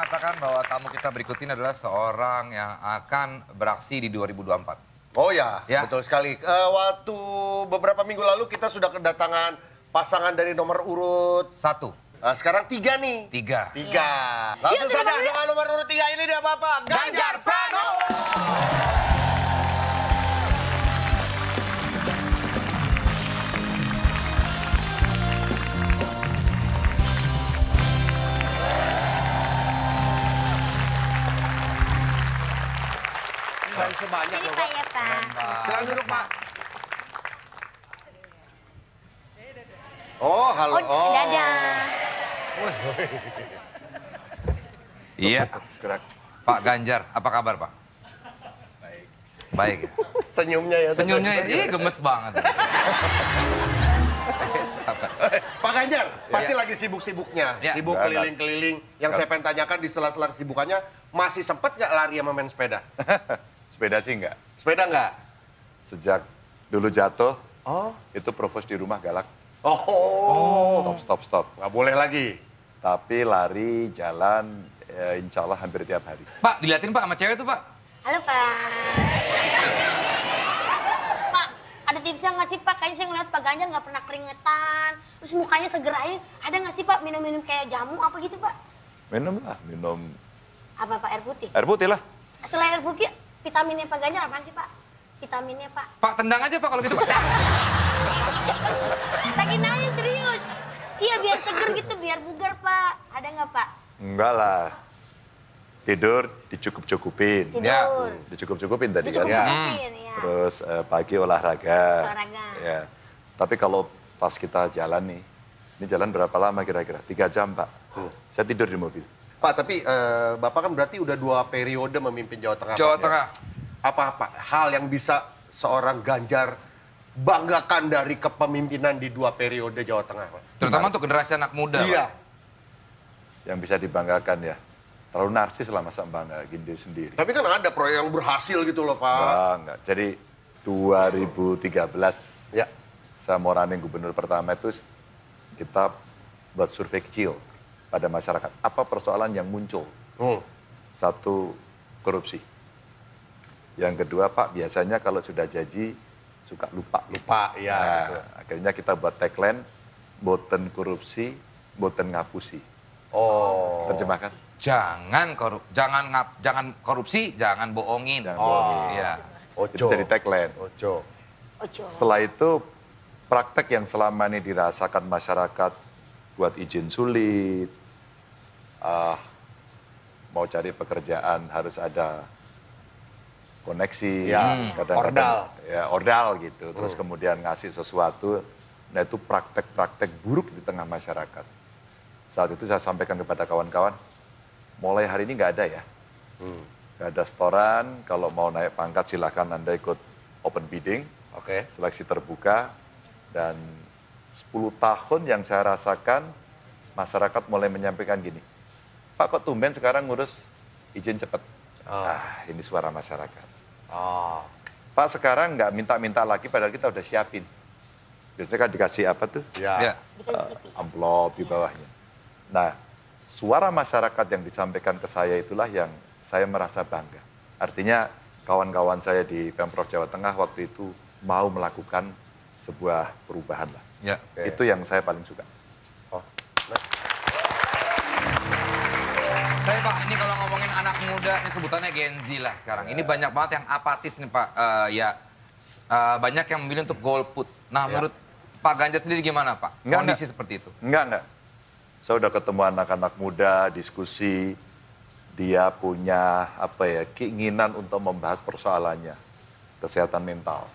mengatakan bahwa tamu kita berikut ini adalah seorang yang akan beraksi di 2024. Oh ya, Ya. betul sekali. Waktu beberapa minggu lalu kita sudah kedatangan pasangan dari nomor urut 1, sekarang 3 nih. 3. 3. Langsung saja dengan nomor urut 3 ini dia Bapak Ganjar Pranowo. Sebanyak Ini loh, Pak ya Pak. Silakan duduk Pak. Oh, halo. Oh, dadah. Iya, Pak Ganjar, apa kabar Pak? Baik. Ya? Senyumnya ya. Senyumnya ini gemes banget. Pak Ganjar, pasti lagi sibuk-sibuknya. Ya. Sibuk keliling-keliling. Yang saya pengen tanyakan di sela-sela kesibukannya, masih sempet nggak lari sama main sepeda? Sepeda sih enggak. Sepeda nggak? Sejak dulu jatuh, Oh. itu provos di rumah galak. Oh. Stop. Nggak boleh lagi. Tapi lari, jalan, insya Allah hampir tiap hari. Pak, diliatin Pak sama cewek tuh Pak. Halo Pak. Pak, ada tipsnya nggak sih Pak? Kayaknya saya ngeliat Pak Ganjar nggak pernah keringetan. Terus mukanya seger aja. Ada nggak sih Pak minum-minum kayak jamu apa gitu Pak? Minum lah, minum Apa Pak, air putih? air putih lah. Selain air putih, vitaminnya Pak Ganjar apaan sih Pak? Vitaminnya Pak. Pak, tendang aja Pak kalau gitu Pak. Lagi nanya serius. Iya biar seger gitu, biar bugar Pak. Ada nggak Pak? Enggak lah. Tidur dicukup-cukupin. Tidur. Dicukup-cukupin tadi kan. Dicukup-cukupin ya. Terus pagi olahraga. Olahraga. Ya. Tapi kalau pas kita jalan nih, ini jalan berapa lama kira-kira? 3 jam Pak. Saya tidur di mobil. Pak, tapi Bapak kan berarti udah 2 periode memimpin Jawa Tengah. Jawa Pak, ya? Tengah. Apa hal yang bisa seorang Ganjar banggakan dari kepemimpinan di 2 periode Jawa Tengah, Pak? Terutama untuk generasi anak muda. Iya. Pak. Yang bisa dibanggakan ya. Terlalu narsis lah masa banggain diri sendiri. Tapi kan ada proyek yang berhasil gitu loh, Pak. Enggak. Jadi 2013 Ya. saya mau running gubernur pertama itu kita buat survei kecil pada masyarakat. Apa persoalan yang muncul? Satu, korupsi. Yang kedua, Pak, biasanya kalau sudah janji suka lupa. Lupa, ya. Nah, Gitu. akhirnya kita buat tagline, boten korupsi, boten ngapusi. Oh. Terjemahkan? Jangan korupsi, jangan bohongin. Jangan bohongin. Iya. Itu jadi tagline. Ojo. Ojo. Setelah itu, praktek yang selama ini dirasakan masyarakat buat izin sulit, mau cari pekerjaan harus ada koneksi, Ya, ordal. Ya, ordal gitu. Terus kemudian ngasih sesuatu, nah itu praktek-praktek buruk di tengah masyarakat. Saat itu saya sampaikan kepada kawan-kawan, mulai hari ini nggak ada ya. Nggak ada setoran, kalau mau naik pangkat silahkan Anda ikut open bidding, Oke. seleksi terbuka, dan 10 tahun yang saya rasakan, masyarakat mulai menyampaikan gini, Pak kok tumben sekarang ngurus izin cepat? Ini suara masyarakat. Pak sekarang nggak minta-minta lagi padahal kita udah siapin. Biasanya kan dikasih apa tuh? Ya. Ya. Dikasih CV. Amplop di bawahnya. Nah, suara masyarakat yang disampaikan ke saya itulah yang saya merasa bangga. Artinya kawan-kawan saya di Pemprov Jawa Tengah waktu itu mau melakukan sebuah perubahan lah. Ya. Itu yang saya paling suka. Tapi Pak, ini kalau ngomongin anak muda, ini sebutannya Gen Z lah sekarang. Ini banyak banget yang apatis nih Pak. Banyak yang memilih untuk golput. Nah, menurut Pak Ganjar sendiri gimana Pak? Kondisi seperti itu? Enggak. Saya udah ketemu anak-anak muda, diskusi. Dia punya keinginan untuk membahas persoalannya. Kesehatan mental,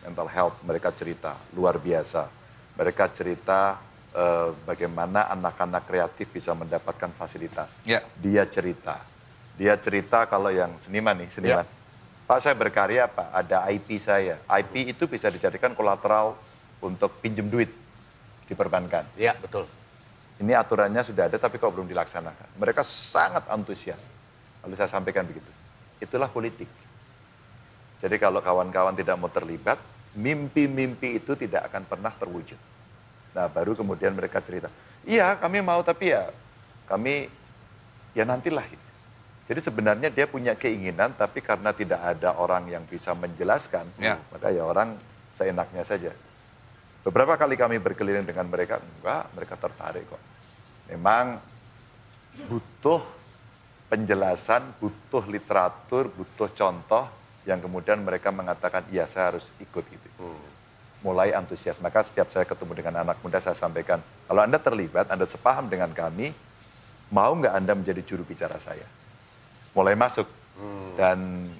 mental health, mereka cerita luar biasa. Mereka cerita bagaimana anak-anak kreatif bisa mendapatkan fasilitas. Ya. Dia cerita kalau yang seniman. Pak saya berkarya Pak, ada IP saya. IP itu bisa dijadikan kolateral untuk pinjem duit di perbankan. Iya, betul. Ini aturannya sudah ada tapi kok belum dilaksanakan. Mereka sangat antusias. Lalu saya sampaikan begitu. Itulah politik. Jadi kalau kawan-kawan tidak mau terlibat, mimpi-mimpi itu tidak akan pernah terwujud. Nah baru kemudian mereka cerita, iya kami mau tapi ya kami ya nantilah. Jadi sebenarnya dia punya keinginan, tapi karena tidak ada orang yang bisa menjelaskan, maka ya orang seenaknya saja. Beberapa kali kami berkeliling dengan mereka, enggak, mereka tertarik kok. Memang butuh penjelasan, butuh literatur, butuh contoh yang kemudian mereka mengatakan, iya saya harus ikut gitu. Mulai antusias. Maka setiap saya ketemu dengan anak muda saya sampaikan, kalau Anda terlibat, Anda sepaham dengan kami, mau nggak Anda menjadi juru bicara saya? Mulai masuk. Dan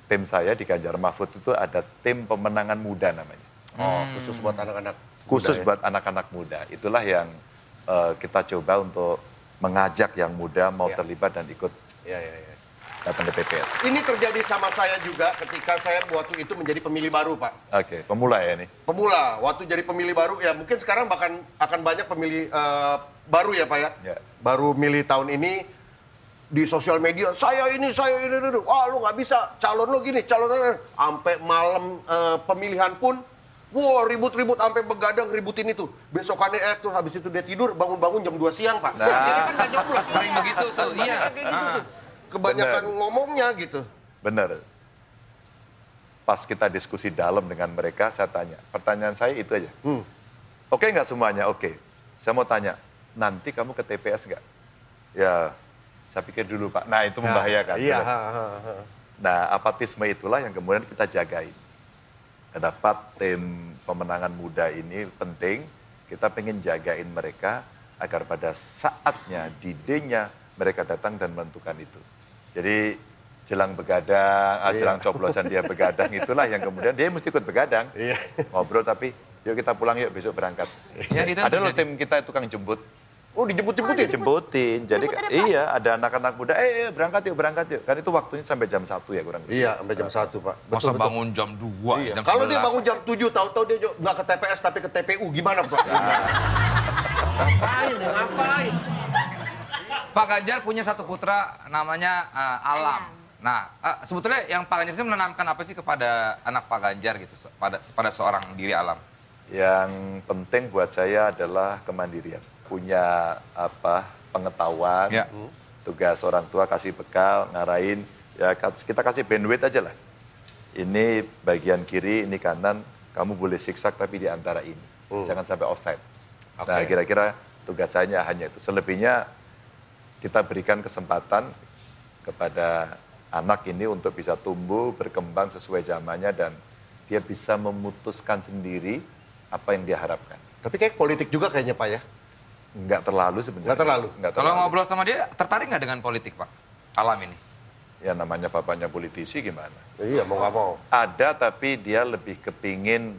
tim saya di Ganjar Mahfud itu ada tim pemenangan muda namanya. Khusus buat anak-anak. Khusus buat anak-anak muda. Itulah yang kita coba untuk mengajak yang muda mau terlibat dan ikut datang ke TPS. Ini terjadi sama saya juga ketika saya waktu itu menjadi pemilih baru, Pak. Oke, pemula ya ini? Pemula, waktu jadi pemilih baru, ya mungkin sekarang bahkan akan banyak pemilih baru ya Pak ya. Baru milih tahun ini di sosial media, saya ini, wah lu nggak bisa, calon lu gini, calon lu. Sampai malam pemilihan pun, wah ribut-ribut sampai begadang ributin itu. Besokannya terus habis itu dia tidur, bangun-bangun jam 2 siang Pak. Nah. Jadi kan nggak nyoblos. Sering begitu tuh, iya. Kebanyakan ngomongnya gitu. Benar. Pas kita diskusi dalam dengan mereka, saya tanya. Pertanyaan saya itu aja. Oke nggak semuanya? Oke. Saya mau tanya, nanti kamu ke TPS nggak? Ya, saya pikir dulu Pak. Nah itu membahayakan. Iya. Nah apatisme itulah yang kemudian kita jagain. Dapat tim pemenangan muda ini penting, kita pengen jagain mereka agar pada saatnya, D-Day-nya, mereka datang dan menentukan itu. Jadi jelang begadang, jelang coblosan dia begadang, itulah yang kemudian dia mesti ikut begadang. Ngobrol tapi, yuk kita pulang yuk besok berangkat. Ya, itu ada loh tim kita tukang jemput. Oh dijemput-jemputin? Jemputin. Jadi iya ada anak-anak muda, berangkat yuk. Kan itu waktunya sampai jam 1 ya kurang lebih. Iya, sampai jam 1 Pak. Masa bangun jam 2, jam 11. Kalau dia bangun jam 7, tahu-tahu dia nggak ke TPS tapi ke TPU, gimana Pak? Ngapain? Pak Ganjar punya satu putra namanya Alam. Nah, sebetulnya yang Pak Ganjar ini menanamkan apa sih kepada anak Pak Ganjar gitu, pada seorang diri Alam? Yang penting buat saya adalah kemandirian. Punya pengetahuan, tugas orang tua kasih bekal, ngarahin, ya kita kasih bandwidth aja lah. Ini bagian kiri, ini kanan, kamu boleh zigzag tapi di antara ini. Jangan sampai offside. Nah kira-kira tugas saya hanya itu. Selebihnya kita berikan kesempatan kepada anak ini untuk bisa tumbuh, berkembang sesuai zamannya dan dia bisa memutuskan sendiri apa yang dia harapkan. Tapi kayak politik juga kayaknya Pak ya? Enggak terlalu sebenarnya. Enggak terlalu? Kalau ngobrol sama dia, tertarik nggak dengan politik Pak? Alam ini? Ya namanya bapaknya politisi gimana? Iya mau nggak mau. Ada tapi dia lebih kepingin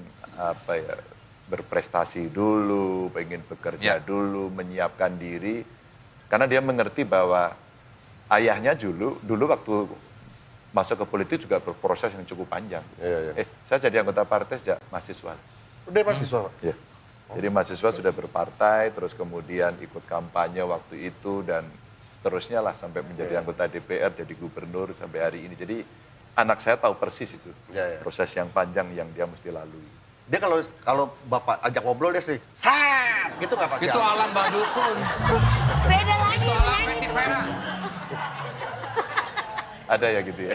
berprestasi dulu, pengen bekerja dulu, menyiapkan diri. Karena dia mengerti bahwa ayahnya dulu waktu masuk ke politik juga berproses yang cukup panjang. Saya jadi anggota partai sejak mahasiswa. Udah mahasiswa Pak? Iya. Jadi mahasiswa sudah berpartai, terus kemudian ikut kampanye waktu itu dan seterusnya lah sampai menjadi anggota DPR, jadi gubernur sampai hari ini. Jadi anak saya tahu persis itu proses yang panjang yang dia mesti lalui. Dia kalau Bapak ajak ngobrol dia sih, sat gitu nggak Pak? Itu Alam Badukun. Beda lagi. Itu Alam Betty Vera. Ada ya gitu ya.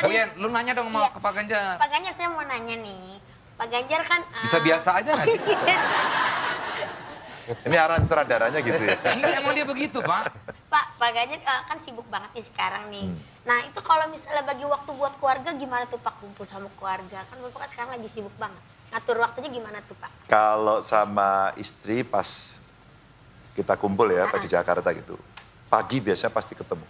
Oh iya, lu nanya dong mau ke Pak Ganjar. Pak Ganjar saya mau nanya nih. Pak Ganjar kan... Bisa biasa aja nggak sih? Ini arahan sutradaranya gitu ya. Enggak, emang dia begitu Pak. Pak Ganjar kan sibuk banget nih sekarang nih. Nah itu kalau misalnya bagi waktu buat keluarga gimana tuh Pak, kumpul sama keluarga? Kan Bapak kan sekarang lagi sibuk banget. Ngatur waktunya gimana tuh Pak? Kalau sama istri pas kita kumpul ya, Pak di Jakarta gitu. Pagi biasanya pasti ketemu.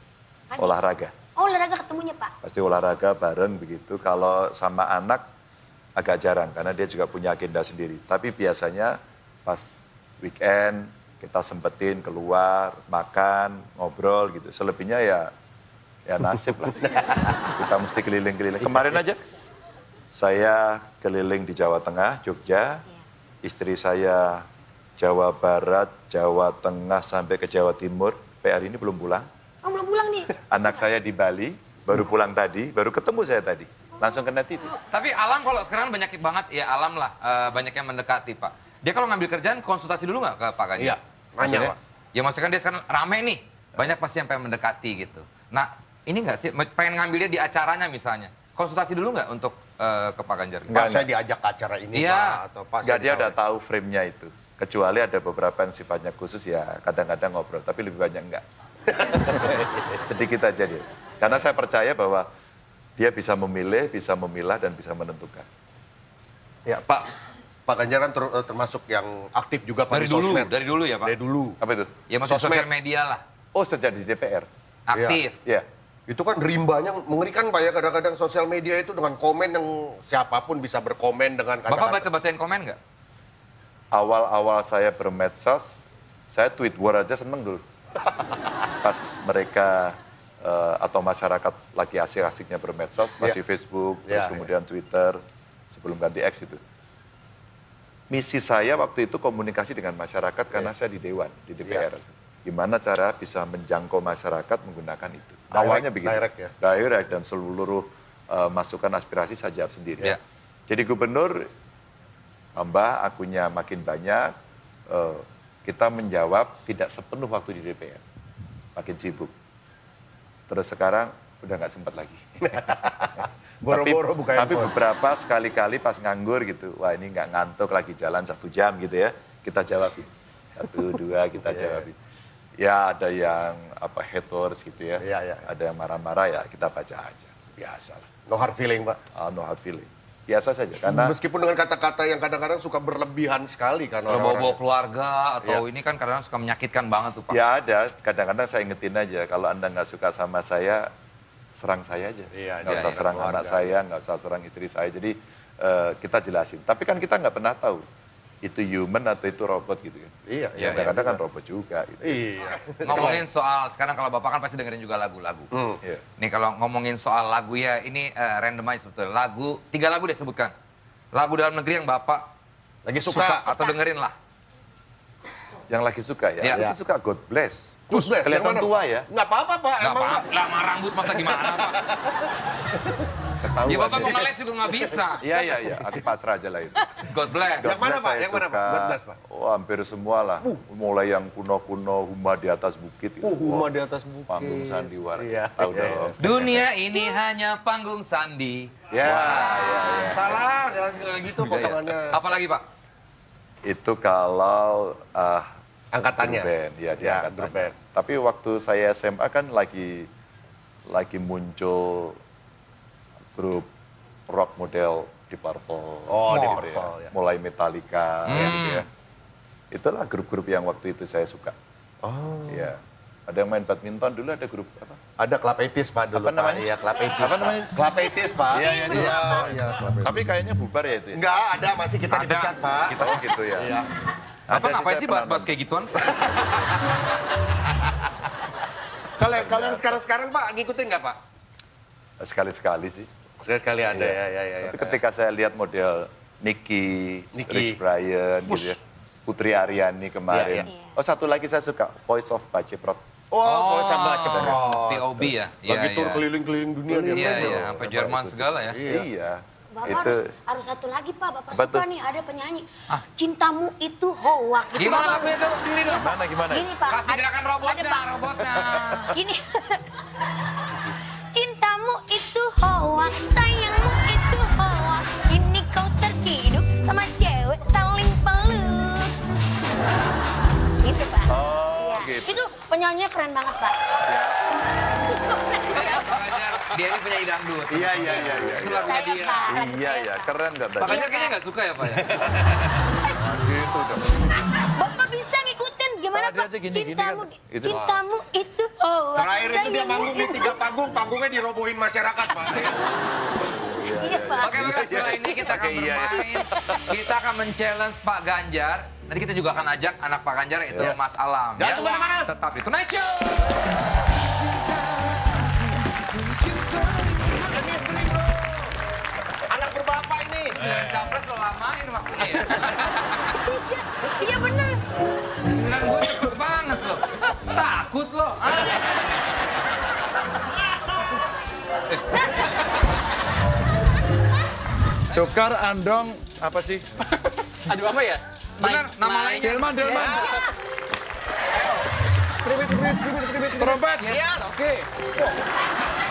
Pagi? Olahraga. Oh olahraga ketemunya Pak? Pasti olahraga bareng begitu. Kalau sama anak agak jarang karena dia juga punya agenda sendiri. Tapi biasanya pas weekend kita sempetin keluar, makan, ngobrol gitu. Selebihnya ya nasib lah. Kita mesti keliling-keliling. Kemarin aja saya keliling di Jawa Tengah, Jogja. Istri saya Jawa Barat, Jawa Tengah sampai ke Jawa Timur. hari ini belum pulang. Oh belum pulang nih? Anak saya di Bali, baru pulang tadi, baru ketemu saya tadi. Langsung kena TV. Tapi Alam kalau sekarang banyak banget, ya Alam lah, banyak yang mendekati Pak. Dia kalau ngambil kerjaan konsultasi dulu nggak ke Pak Ganjar? Iya, nanya Pak. Ya maksudnya kan dia sekarang rame nih. Banyak pasti yang pengen mendekati gitu. Nah, ini nggak sih, pengen ngambil dia di acaranya misalnya. Konsultasi dulu nggak untuk ke Pak Ganjar? Pak, saya diajak ke acara ini, Iya. Pak. Atau Pak, Enggak, saya dia ditawarin. udah tahu frame-nya itu. Kecuali ada beberapa yang sifatnya khusus ya kadang-kadang ngobrol, tapi lebih banyak enggak. Sedikit aja dia. Karena saya percaya bahwa dia bisa memilih, bisa memilah, dan bisa menentukan. Ya, Pak. Pak Ganjar kan termasuk yang aktif juga Pak Dari di dulu, sosmed. dari dulu ya Pak? Dari dulu. Apa itu? Ya masuk Sosmed. sosial media lah. Oh, sejak di DPR. Aktif. Ya. Itu kan rimbanya mengerikan Pak ya, kadang-kadang sosial media itu dengan komen yang siapapun bisa berkomen dengan Bapak kata-kata. baca-bacain komen nggak? Awal-awal saya bermedsos, saya tweet war aja seneng dulu. Pas mereka atau masyarakat lagi asik-asiknya bermedsos, masih Facebook, terus Ya, kemudian Twitter, sebelum ganti X itu. Misi saya waktu itu komunikasi dengan masyarakat karena saya di Dewan, di DPR. Gimana cara bisa menjangkau masyarakat menggunakan itu. Awalnya begitu. Direct ya? Direct, dan seluruh masukan aspirasi saya jawab sendiri. Ya. Jadi gubernur tambah, akunnya makin banyak, kita menjawab tidak sepenuh waktu di DPR. Makin sibuk. Terus sekarang udah nggak sempat lagi. Boro-boro buka Tapi handphone. beberapa sekali-kali pas nganggur gitu, wah ini nggak ngantuk lagi jalan 1 jam gitu ya, kita jawabin. 1, 2 kita jawabin. Ya ada yang haters gitu ya, Iya. ada yang marah-marah ya kita baca aja, biasa lah. No hard feeling, Pak. No hard feeling, biasa saja. Karena Meskipun dengan kata-kata yang kadang-kadang suka berlebihan sekali kan Kalau orang-orang. bawa keluarga atau ini kan kadang-kadang suka menyakitkan banget tuh Pak. ya ada, kadang-kadang saya ingetin aja, kalau Anda nggak suka sama saya, serang saya aja. Iya, Nggak usah iya, serang keluarga. anak saya, nggak usah serang istri saya. Jadi kita jelasin. Tapi kan kita nggak pernah tahu itu human atau itu robot gitu kan. Iya, iya. Kadang-kadang kan robot juga gitu. Iya. Ngomongin soal, sekarang kalau Bapak kan pasti dengerin juga lagu-lagu. Iya. Nih kalau ngomongin soal lagu ya, ini randomize sebetulnya. Lagu, 3 lagu deh sebutkan. Lagu dalam negeri yang Bapak Lagi suka. atau dengerin lah. Yang lagi suka ya, Iya. lagi suka God Bless. God Bless, Kelihatan yang mana? tua ya. Nggak apa-apa, Pak. Nggak Emang, apa, Pak. lama rambut masa gimana Pak? Ketahuan. Ya Bapak mau ngeles juga nggak bisa. Iya. Aku pasrah aja lah itu. God bless. Yang mana, Pak? saya Yang mana, Pak? suka. God Bless, Pak. Oh, hampir semua lah. Mulai yang kuno-kuno, Huma di atas bukit. Gitu. Huma di atas bukit. Panggung sandiwara. Iya. Tahu Iya, dong. Dunia ini hanya panggung sandi. Ya. Salah, jangan gitu potongannya. Apalagi Pak? Itu kalau Angkatannya. grup band, ya di Ya, angkatannya. grup band. Tapi waktu saya SMA kan lagi muncul grup rock model di Purple. Oh, di gitu Purple, ya. Mulai Metallica gitu ya. Itulah grup-grup yang waktu itu saya suka. Oh. Ya. Ada yang main badminton dulu, ada grup apa? Ada Club 80s, Pak, dulu, Apa Pak. namanya? Iya, Club 80s, Apa Pak. namanya? Club 80s, Pak. Iya, Iya, Club 80s. Tapi kayaknya bubar ya itu ya? Enggak, ada, masih kita Ada. dipecat, Pak. Kita gitu ya. Iya. Bapak Ada ngapain saya sih pernah bahas-bahas kayak gituan? Kalau yang sekarang-sekarang, Pak, ngikutin nggak, Pak? nonton. Sekali-sekali sih. Sekali-sekali ada, ya. Tapi ketika saya lihat model Nicky, Rich Brian, gitu ya. Putri Aryani kemarin. Iya, iya. Oh, satu lagi saya suka, Voice of Paciprot. Oh, sama cepet. VOB ya? Lagi Iya, tur iya. keliling-keliling dunia dia Iya, main. iya, sampai Jerman segala ya. Iya. Bapak Itu harus satu lagi Pak, Bapak Apa suka tuh? nih ada penyanyi. Cintamu itu hoak. Gitu, Gimana Bapak. lagunya coba berdiri dong? gimana? Gini Pak. Kasih gerakan ada, robotnya, Pak. robotnya. Gini. Cintamu itu hoak, sayangmu itu hoak. Ini kau terciduk sama cewek saling peluk. Gitu Pak. Oh, Iya. gitu. Itu penyanyinya keren banget Pak. Dia ini penyanyi dangdut. Iya. Itu lagunya Saya dia. Pak. Iya, keren nggak Pak tadi? Ganjar kayaknya nggak suka ya Pak ya? Gitu dong. Bapak bisa ngikutin gimana Dia Pak? aja gini-gini Cintamu, kan. Itu. cintamu itu hoak. Terakhir itu dia sayangmu manggung di 3 panggung, panggungnya dirobohin masyarakat, Pak. Iya Pak. Oke, setelah ini kita akan bermain. Kita akan men-challenge Pak Ganjar. Nanti kita juga akan ajak anak Pak Ganjar yaitu Yes. Mas Alam. Jangan kemana-mana. Tetap di Tonight Show. Anak berbapak ini. Dan capres lo lamain waktunya ya. Iya bener. Nah, gue cepet banget lo. Takut lo. Tukar andong apa sih? Aduh apa ya? Benar, nama lainnya. Delman. tribit. Trompet. Yes. Oke.